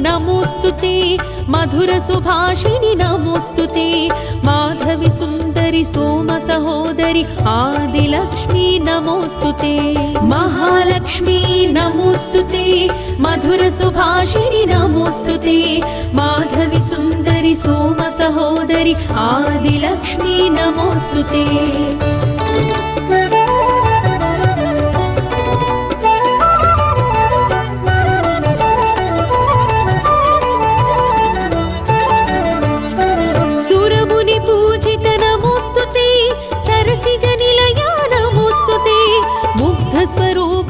नमोस्तुते मधुर सुभाषिणि नमोस्तुते माधवी सुंदरी सोम सहोदरी आदिलक्ष्मी नमोस्तुते महालक्ष्मी नमोस्तुते मधुर सुभाषिणि नमोस्तुते माधवी सुंदरी सोम सहोदरी आदिलक्ष्मी नमोस्तुते स्वरूप